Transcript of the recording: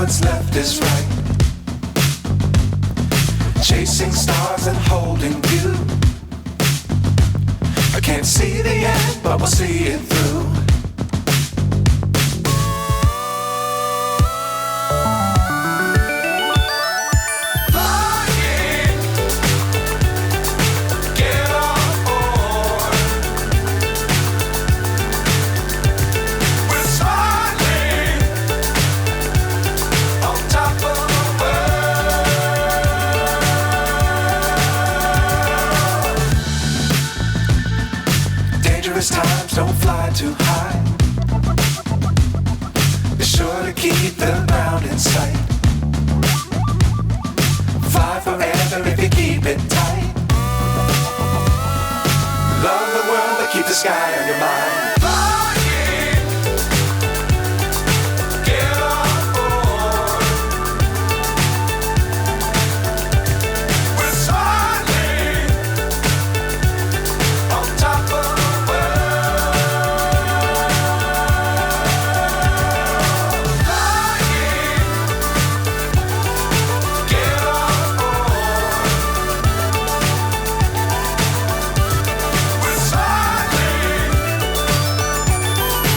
what's left is right. Chasing stars and holding you. I can't see the end, but we'll see it through. Times don't fly too high. Be sure to keep the ground in sight. Fly forever if you keep it tight. Love the world but keep the sky on your mind.